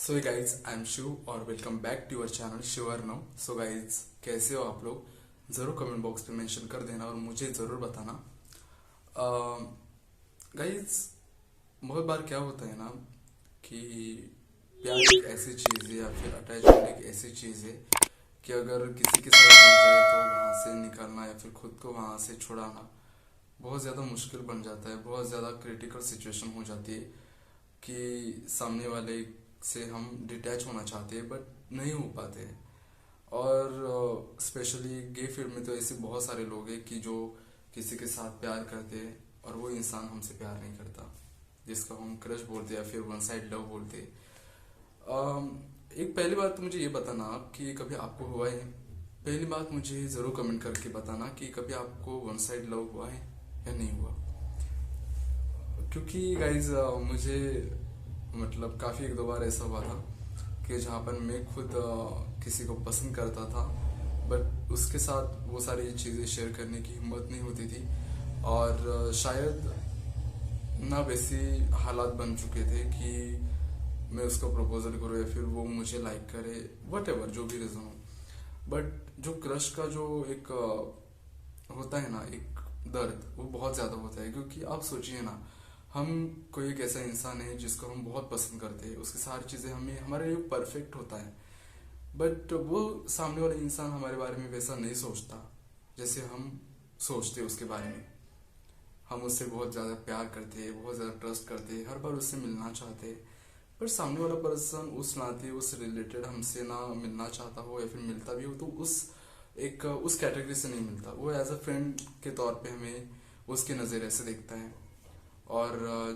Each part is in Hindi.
So guys I am Shiv और welcome back to your channel शिवर नो। सो गाइज कैसे हो आप लोग, ज़रूर कमेंट बॉक्स पे मेंशन कर देना और मुझे ज़रूर बताना। गाइज बहुत बार क्या होता है ना कि प्यार एक ऐसी चीज़ है या फिर अटैचमेंट एक ऐसी चीज़ है कि अगर किसी के साथ हो जाए तो वहाँ से निकलना या फिर खुद को वहाँ से छुड़ाना बहुत ज़्यादा मुश्किल बन जाता है। बहुत ज़्यादा क्रिटिकल सिचुएशन हो जाती है कि सामने वाले से हम डिटैच होना चाहते हैं बट नहीं हो पाते हैं। और स्पेशली गे फील्ड में तो ऐसे बहुत सारे लोग हैं कि जो किसी के साथ प्यार करते हैं और वो इंसान हमसे प्यार नहीं करता, जिसका हम क्रश बोलते हैं या फिर वन साइड लव बोलते हैं। एक पहली बात तो मुझे ये बताना कि कभी आपको हुआ है। पहली बात मुझे ज़रूर कमेंट करके बताना कि कभी आपको वन साइड लव हुआ है या नहीं हुआ। क्योंकि गाइज मुझे मतलब काफ़ी एक दो बार ऐसा हुआ था कि जहाँ पर मैं खुद किसी को पसंद करता था बट उसके साथ वो सारी चीज़ें शेयर करने की हिम्मत नहीं होती थी। और शायद ना वैसी हालात बन चुके थे कि मैं उसको प्रपोजल करूँ या फिर वो मुझे लाइक करे, वट एवर जो भी रीज़न हो। बट जो क्रश का जो एक होता है ना एक दर्द, वो बहुत ज़्यादा होता है। क्योंकि आप सोचिए ना, हम कोई एक ऐसा इंसान है जिसको हम बहुत पसंद करते हैं, उसकी सारी चीज़ें हमें हमारे लिए परफेक्ट होता है बट वो सामने वाला इंसान हमारे बारे में वैसा नहीं सोचता जैसे हम सोचते हैं उसके बारे में। हम उससे बहुत ज़्यादा प्यार करते हैं, बहुत ज़्यादा ट्रस्ट करते हैं, हर बार उससे मिलना चाहते हैं। पर सामने वाला पर्सन उस नाते उस रिलेटेड हमसे ना मिलना चाहता हो या फिर मिलता भी हो तो उस कैटेगरी से नहीं मिलता। वो एज अ फ्रेंड के तौर पे हमें उसके नज़रिए से देखता है। और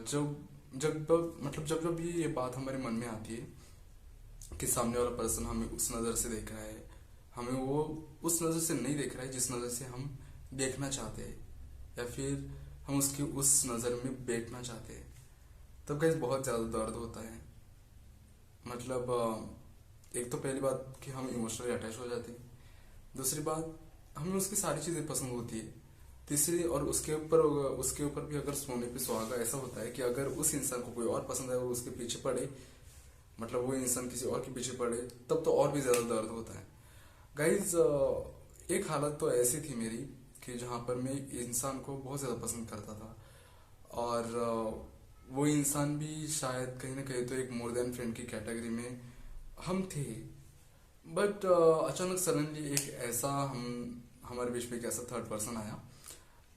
जब जब जब भी ये बात हमारे मन में आती है कि सामने वाला पर्सन हमें उस नज़र से देख रहा है, हमें वो उस नज़र से नहीं देख रहा है जिस नज़र से हम देखना चाहते हैं या फिर हम उसकी उस नज़र में बैठना चाहते हैं, तब गाइस बहुत ज़्यादा दर्द होता है। मतलब एक तो पहली बात कि हम इमोशनली अटैच हो जाते हैं, दूसरी बात हमें उसकी सारी चीज़ें पसंद होती है, तीसरी और उसके ऊपर भी अगर सोने पे सुहागा ऐसा होता है कि अगर उस इंसान को कोई और पसंद है और उसके पीछे पड़े, मतलब वो इंसान किसी और के पीछे पड़े, तब तो और भी ज़्यादा दर्द होता है। गाइज एक हालत तो ऐसी थी मेरी कि जहाँ पर मैं इंसान को बहुत ज़्यादा पसंद करता था और वो इंसान भी शायद कहीं ना कहीं तो एक मोर देन फ्रेंड की कैटेगरी में हम थे। बट अचानक सडनली एक ऐसा हम हमारे बीच में एक ऐसा थर्ड पर्सन आया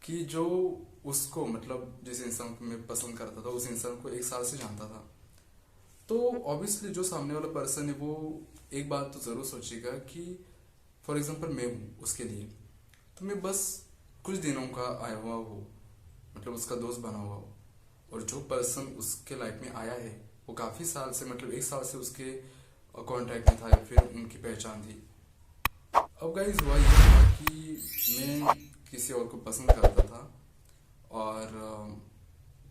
कि जो उसको मतलब जिस इंसान को मैं पसंद करता था उस इंसान को एक साल से जानता था। तो ऑब्वियसली जो सामने वाला पर्सन है वो एक बात तो ज़रूर सोचेगा कि फॉर एग्जांपल मैं हूँ उसके लिए, तो मैं बस कुछ दिनों का आया हुआ हूँ, मतलब उसका दोस्त बना हुआ हो। और जो पर्सन उसके लाइफ में आया है वो काफ़ी साल से, मतलब एक साल से उसके कांटेक्ट में था या फिर उनकी पहचान थी। अब गाइस हुआ ये था कि मैं किसी और को पसंद करता था और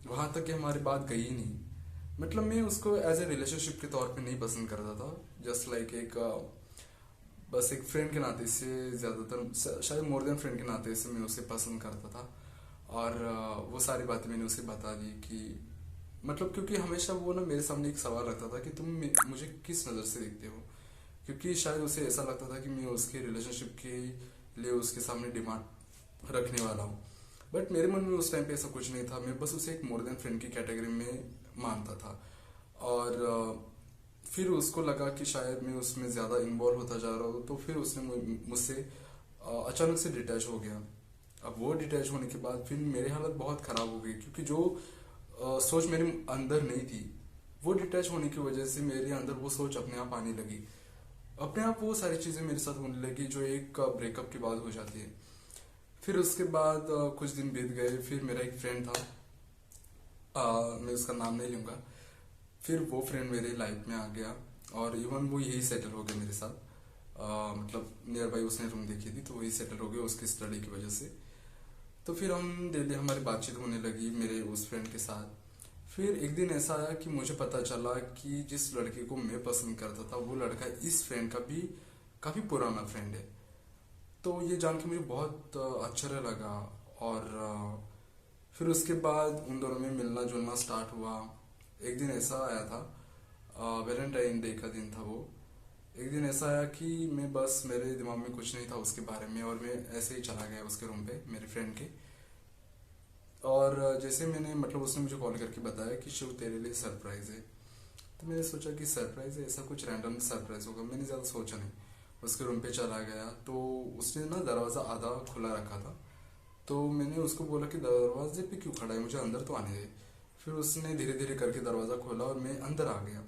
वहाँ तक कि हमारी बात गई ही नहीं। मतलब मैं उसको एज ए रिलेशनशिप के तौर पे नहीं पसंद करता था, जस्ट लाइक एक बस एक फ्रेंड के नाते से, ज़्यादातर शायद मोर देन फ्रेंड के नाते से मैं उसे पसंद करता था। और वो सारी बातें मैंने उसे बता दी कि मतलब क्योंकि हमेशा वो ना मेरे सामने एक सवाल रखता था कि तुम मुझे किस नज़र से देखते हो। क्योंकि शायद उसे ऐसा लगता था कि मैं उसके रिलेशनशिप के लिए उसके सामने डिमांड रखने वाला हूँ। बट मेरे मन में उस टाइम पे ऐसा कुछ नहीं था, मैं बस उसे एक मोर देन फ्रेंड की कैटेगरी में मानता था। और फिर उसको लगा कि शायद मैं उसमें ज़्यादा इन्वॉल्व होता जा रहा हूँ, तो फिर उसने मुझसे अचानक से डिटैच हो गया। अब वो डिटैच होने के बाद फिर मेरी हालत बहुत ख़राब हो गई क्योंकि जो सोच मेरे अंदर नहीं थी, वो डिटैच होने की वजह से मेरे अंदर वो सोच अपने आप आने लगी। अपने आप वो सारी चीज़ें मेरे साथ होने लगी जो एक ब्रेकअप के बाद हो जाती है। फिर उसके बाद कुछ दिन बीत गए, फिर मेरा एक फ्रेंड था, मैं उसका नाम नहीं लूँगा। फिर वो फ्रेंड मेरे लाइफ में आ गया और इवन वो यही सेटल हो गया मेरे साथ। मतलब नियर बाई उसने रूम देखी थी तो वही सेटल हो गया उसकी स्टडी की वजह से। तो फिर हम डेली हमारी बातचीत होने लगी मेरे उस फ्रेंड के साथ। फिर एक दिन ऐसा आया कि मुझे पता चला कि जिस लड़के को मैं पसंद करता था वो लड़का इस फ्रेंड का भी काफ़ी पुराना फ्रेंड है। तो ये जान के मुझे बहुत आश्चर्य लगा। और फिर उसके बाद उन दोनों में मिलना जुलना स्टार्ट हुआ। एक दिन ऐसा आया था वैलेंटाइन डे का दिन था वो। एक दिन ऐसा आया कि मैं बस मेरे दिमाग में कुछ नहीं था उसके बारे में और मैं ऐसे ही चला गया उसके रूम पे मेरे फ्रेंड के। और जैसे मैंने मतलब उसने मुझे कॉल करके बताया कि शिव तेरे लिए सरप्राइज है। तो मैंने सोचा कि सरप्राइज है, ऐसा कुछ रैंडम सरप्राइज होगा, मैंने ज़्यादा सोचा नहीं। उसके रूम पे चला गया तो उसने ना दरवाज़ा आधा खुला रखा था। तो मैंने उसको बोला कि दरवाजे पे क्यों खड़ा है, मुझे अंदर तो आने दे। फिर उसने धीरे धीरे करके दरवाज़ा खोला और मैं अंदर आ गया।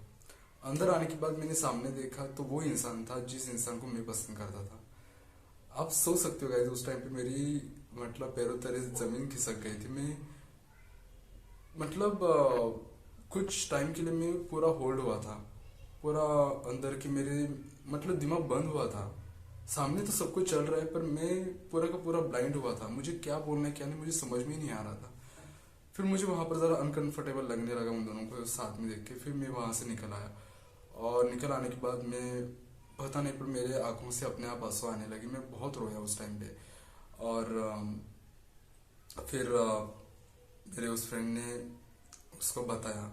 अंदर आने के बाद मैंने सामने देखा तो वो इंसान था जिस इंसान को मैं पसंद करता था। आप सोच सकते हो गाइस, उस टाइम पे मेरी मतलब पैरों तले जमीन खिसक गई थी। मैं मतलब कुछ टाइम के लिए मैं पूरा होल्ड हुआ था, पूरा अंदर की मेरे मतलब दिमाग बंद हुआ था। सामने तो सब कुछ चल रहा है पर मैं पूरा का पूरा ब्लाइंड हुआ था, मुझे क्या बोलना है क्या नहीं मुझे समझ में ही नहीं आ रहा था। फिर मुझे वहां पर जरा अनकंफर्टेबल लगने लगा उन दोनों को साथ में देख के। फिर मैं वहां से निकल आया और निकल आने के बाद मैं पता नहीं पर मेरे आंखों से अपने आप आंसू आने लगे, मैं बहुत रोया उस टाइम पे। और फिर मेरे उस फ्रेंड ने उसको बताया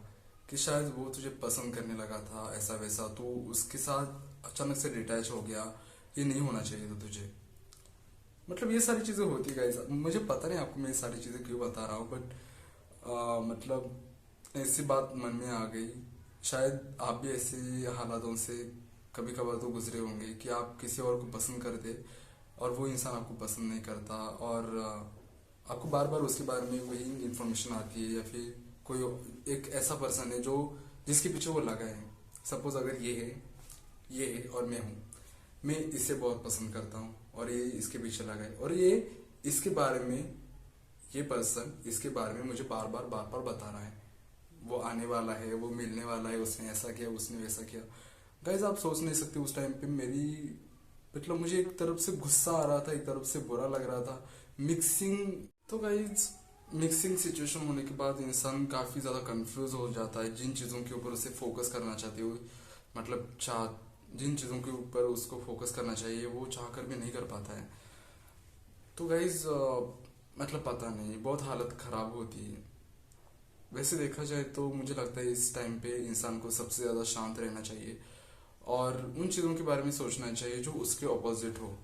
कि शायद वो तुझे पसंद करने लगा था ऐसा वैसा, तो उसके साथ अचानक से डिटैच हो गया, ये नहीं होना चाहिए था तुझे। मतलब ये सारी चीजें होती गाइस, मुझे पता नहीं आपको मैं ये सारी चीजें क्यों बता रहा हूँ, बट मतलब ऐसी बात मन में आ गई। शायद आप भी ऐसी हालातों से कभी कभार तो गुजरे होंगे कि आप किसी और को पसंद करते और वो इंसान आपको पसंद नहीं करता और आपको बार बार उसके बारे में वही इंफॉर्मेशन आती है, या फिर कोई एक ऐसा पर्सन है जो जिसके पीछे वो लगा है। सपोज अगर ये है और मैं हूँ, मैं इसे बहुत पसंद करता हूँ और ये इसके पीछे लगा है और ये इसके बारे में, ये पर्सन इसके बारे में मुझे बार बार बता रहा है, वो आने वाला है, वो मिलने वाला है, उसने ऐसा किया उसने वैसा किया। गाइज आप सोच नहीं सकते उस टाइम पे मेरी मतलब मुझे एक तरफ से गुस्सा आ रहा था, एक तरफ से बुरा लग रहा था, मिक्सिंग। तो गाइज मिक्सिंग सिचुएशन होने के बाद इंसान काफी ज्यादा कंफ्यूज हो जाता है जिन चीजों के ऊपर उसे फोकस करना चाहते हो, मतलब जिन चीजों के ऊपर उसको फोकस करना चाहिए वो चाह कर भी नहीं कर पाता है। तो गाइज मतलब पता नहीं, बहुत हालत खराब होती है। वैसे देखा जाए तो मुझे लगता है इस टाइम पे इंसान को सबसे ज्यादा शांत रहना चाहिए और उन चीजों के बारे में सोचना चाहिए जो उसके ऑपोजिट हो।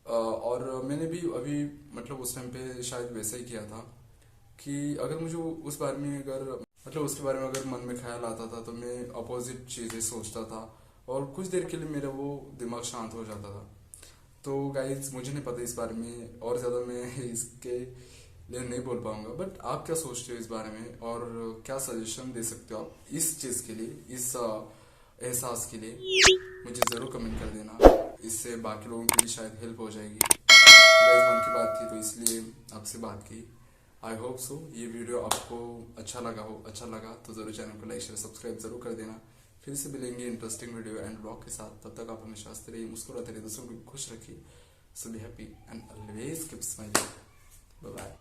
और मैंने भी अभी मतलब उस टाइम पे शायद वैसा ही किया था कि अगर मुझे उस बारे में अगर मतलब उसके बारे में अगर मन में ख्याल आता था तो मैं अपोजिट चीजें सोचता था और कुछ देर के लिए मेरा वो दिमाग शांत हो जाता था। तो गाइज मुझे नहीं पता इस बारे में और ज्यादा मैं इसके लिए नहीं बोल पाऊंगा, बट आप क्या सोचते हो इस बारे में और क्या सजेशन दे सकते हो आप इस चीज के लिए, इस एहसास के लिए, मुझे जरूर कमेंट कर देना। इससे बाकी लोगों की भी शायद हेल्प हो जाएगी। गाइस मन की बात थी तो इसलिए आपसे बात की। आई होप सो ये वीडियो आपको अच्छा लगा तो जरूर चैनल को लाइक शेयर सब्सक्राइब जरूर कर देना। फिर से मिलेंगे इंटरेस्टिंग वीडियो एंड ब्लॉग के साथ, तब तक आप हमेशा हंसते रहिए, मुस्कुराते रहिए, दूसरों को खुश रखिए। So be happy and always keep smiling. Bye bye.